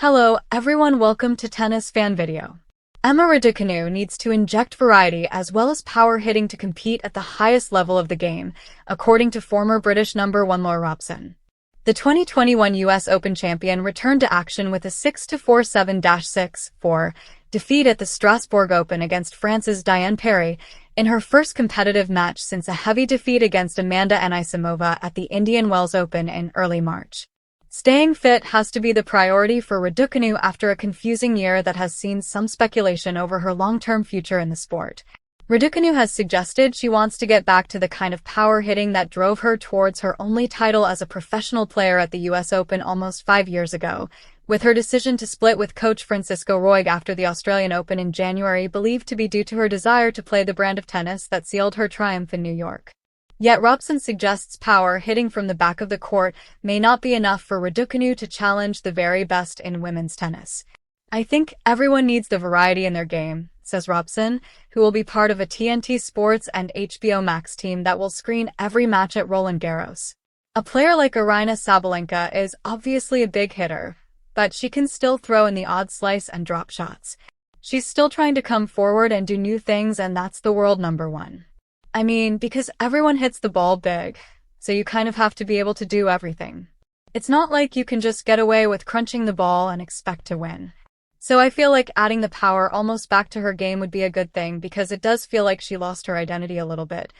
Hello, everyone. Welcome to Tennis Fan Video. Emma Raducanu needs to inject variety as well as power hitting to compete at the highest level of the game, according to former British number one Laura Robson. The 2021 US Open champion returned to action with a 6-4 7-6-4 defeat at the Strasbourg Open against France's Diane Parry in her first competitive match since a heavy defeat against Amanda Anisimova at the Indian Wells Open in early March. Staying fit has to be the priority for Raducanu after a confusing year that has seen some speculation over her long-term future in the sport. Raducanu has suggested she wants to get back to the kind of power hitting that drove her towards her only title as a professional player at the US Open almost 5 years ago, with her decision to split with coach Francisco Roig after the Australian Open in January believed to be due to her desire to play the brand of tennis that sealed her triumph in New York. Yet Robson suggests power hitting from the back of the court may not be enough for Raducanu to challenge the very best in women's tennis. "I think everyone needs the variety in their game," says Robson, who will be part of a TNT Sports and HBO Max team that will screen every match at Roland Garros. A player like Aryna Sabalenka is obviously a big hitter, but she can still throw in the odd slice and drop shots. She's still trying to come forward and do new things, and that's the world number one. I mean, because everyone hits the ball big, so you kind of have to be able to do everything. It's not like you can just get away with crunching the ball and expect to win. So I feel like adding the power almost back to her game would be a good thing because it does feel like she lost her identity a little bit.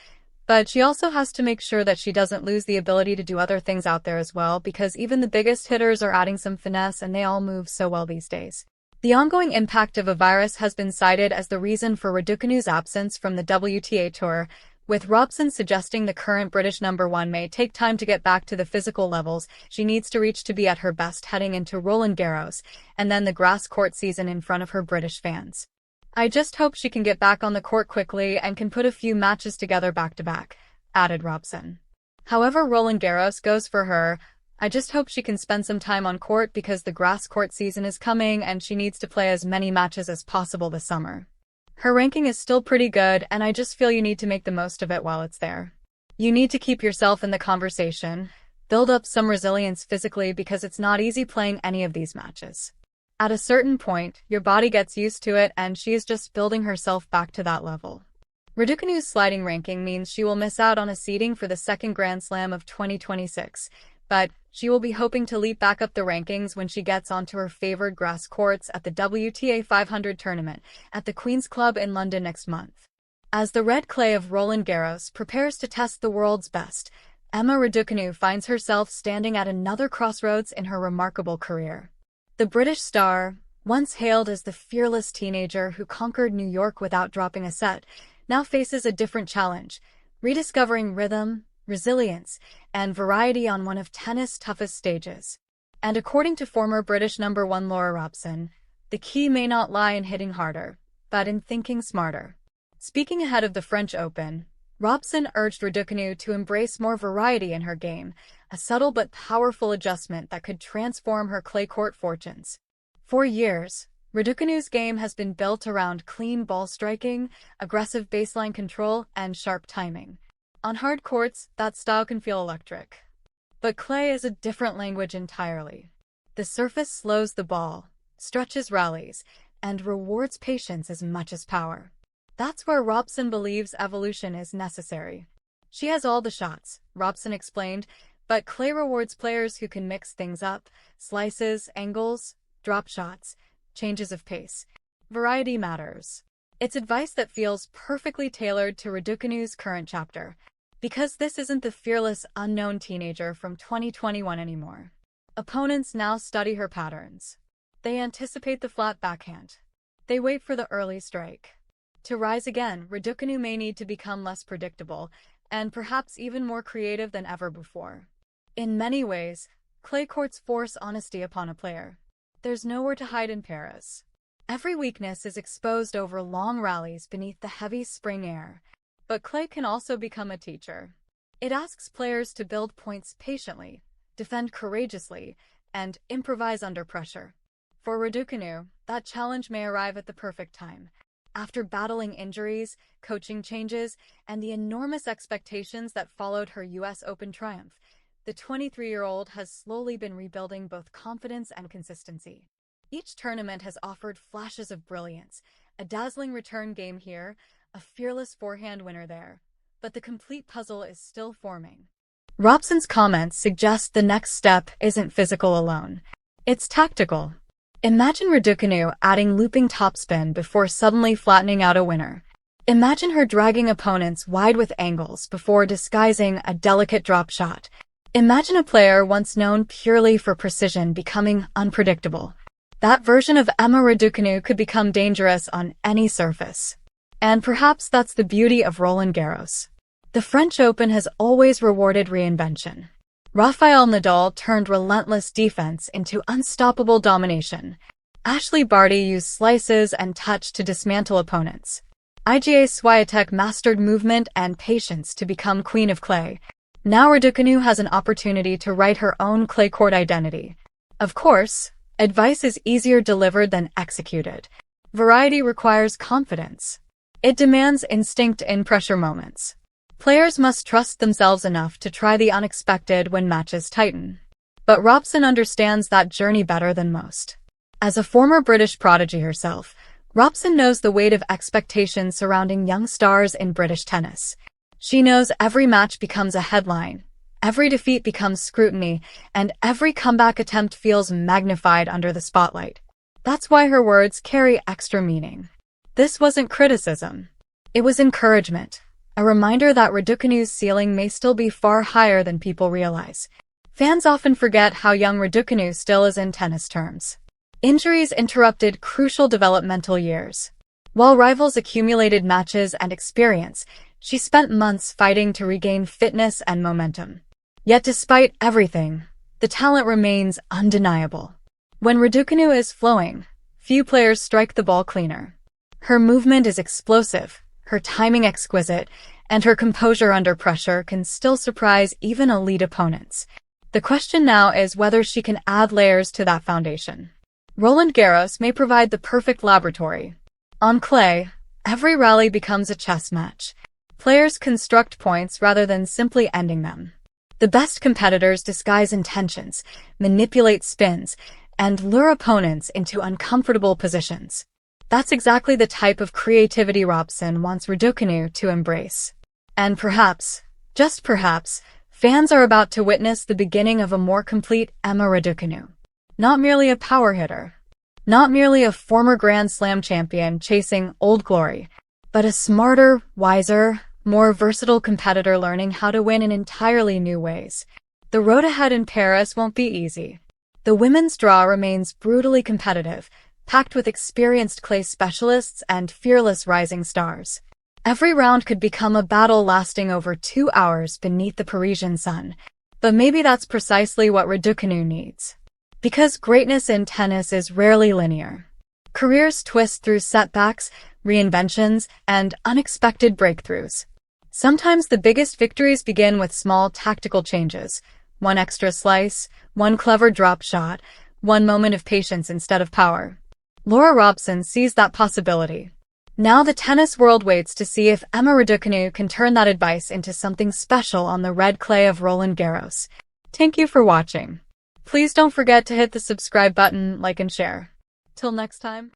But she also has to make sure that she doesn't lose the ability to do other things out there as well, because even the biggest hitters are adding some finesse and they all move so well these days. The ongoing impact of a virus has been cited as the reason for Raducanu's absence from the WTA Tour, with Robson suggesting the current British number one may take time to get back to the physical levels she needs to reach to be at her best heading into Roland Garros, and then the grass court season in front of her British fans. "I just hope she can get back on the court quickly and can put a few matches together back-to-back," added Robson. However Roland Garros goes for her, "I just hope she can spend some time on court because the grass court season is coming and she needs to play as many matches as possible this summer. Her ranking is still pretty good and I just feel you need to make the most of it while it's there. You need to keep yourself in the conversation, build up some resilience physically because it's not easy playing any of these matches. At a certain point, your body gets used to it and she is just building herself back to that level." Raducanu's sliding ranking means she will miss out on a seeding for the second Grand Slam of 2026, but she will be hoping to leap back up the rankings when she gets onto her favored grass courts at the WTA 500 tournament at the Queen's Club in London next month. As the red clay of Roland Garros prepares to test the world's best, Emma Raducanu finds herself standing at another crossroads in her remarkable career. The British star, once hailed as the fearless teenager who conquered New York without dropping a set, now faces a different challenge, rediscovering rhythm, resilience, and variety on one of tennis' toughest stages. And according to former British number one Laura Robson, the key may not lie in hitting harder, but in thinking smarter. Speaking ahead of the French Open, Robson urged Raducanu to embrace more variety in her game, a subtle but powerful adjustment that could transform her clay court fortunes. For years, Raducanu's game has been built around clean ball striking, aggressive baseline control, and sharp timing. On hard courts, that style can feel electric. But clay is a different language entirely. The surface slows the ball, stretches rallies, and rewards patience as much as power. That's where Robson believes evolution is necessary. "She has all the shots," Robson explained, "but clay rewards players who can mix things up, slices, angles, drop shots, changes of pace. Variety matters." It's advice that feels perfectly tailored to Raducanu's current chapter, because this isn't the fearless, unknown teenager from 2021 anymore. Opponents now study her patterns. They anticipate the flat backhand. They wait for the early strike. To rise again, Raducanu may need to become less predictable, and perhaps even more creative than ever before. In many ways, clay courts force honesty upon a player. There's nowhere to hide in Paris. Every weakness is exposed over long rallies beneath the heavy spring air, but clay can also become a teacher. It asks players to build points patiently, defend courageously, and improvise under pressure. For Raducanu, that challenge may arrive at the perfect time. After battling injuries, coaching changes, and the enormous expectations that followed her US Open triumph, the 23-year-old has slowly been rebuilding both confidence and consistency. Each tournament has offered flashes of brilliance, a dazzling return game here, a fearless forehand winner there. But the complete puzzle is still forming. Robson's comments suggest the next step isn't physical alone. It's tactical. Imagine Raducanu adding looping topspin before suddenly flattening out a winner. Imagine her dragging opponents wide with angles before disguising a delicate drop shot. Imagine a player once known purely for precision becoming unpredictable. That version of Emma Raducanu could become dangerous on any surface. And perhaps that's the beauty of Roland Garros. The French Open has always rewarded reinvention. Rafael Nadal turned relentless defense into unstoppable domination. Ashley Barty used slices and touch to dismantle opponents. Iga Swiatek mastered movement and patience to become queen of clay. Now Raducanu has an opportunity to write her own clay court identity. Of course, advice is easier delivered than executed. Variety requires confidence. It demands instinct in pressure moments. Players must trust themselves enough to try the unexpected when matches tighten. But Robson understands that journey better than most. As a former British prodigy herself, Robson knows the weight of expectations surrounding young stars in British tennis. She knows every match becomes a headline, every defeat becomes scrutiny, and every comeback attempt feels magnified under the spotlight. That's why her words carry extra meaning. This wasn't criticism. It was encouragement, a reminder that Raducanu's ceiling may still be far higher than people realize. Fans often forget how young Raducanu still is in tennis terms. Injuries interrupted crucial developmental years. While rivals accumulated matches and experience, she spent months fighting to regain fitness and momentum. Yet despite everything, the talent remains undeniable. When Raducanu is flowing, few players strike the ball cleaner. Her movement is explosive, her timing exquisite, and her composure under pressure can still surprise even elite opponents. The question now is whether she can add layers to that foundation. Roland Garros may provide the perfect laboratory. On clay, every rally becomes a chess match. Players construct points rather than simply ending them. The best competitors disguise intentions, manipulate spins, and lure opponents into uncomfortable positions. That's exactly the type of creativity Robson wants Raducanu to embrace. And perhaps, just perhaps, fans are about to witness the beginning of a more complete Emma Raducanu. Not merely a power hitter, not merely a former Grand Slam champion chasing old glory, but a smarter, wiser, more versatile competitor learning how to win in entirely new ways. The road ahead in Paris won't be easy. The women's draw remains brutally competitive, packed with experienced clay specialists and fearless rising stars. Every round could become a battle lasting over 2 hours beneath the Parisian sun. But maybe that's precisely what Raducanu needs. Because greatness in tennis is rarely linear. Careers twist through setbacks, reinventions, and unexpected breakthroughs. Sometimes the biggest victories begin with small tactical changes. One extra slice, one clever drop shot, one moment of patience instead of power. Laura Robson sees that possibility. Now the tennis world waits to see if Emma Raducanu can turn that advice into something special on the red clay of Roland Garros. Thank you for watching. Please don't forget to hit the subscribe button, like and share. Till next time.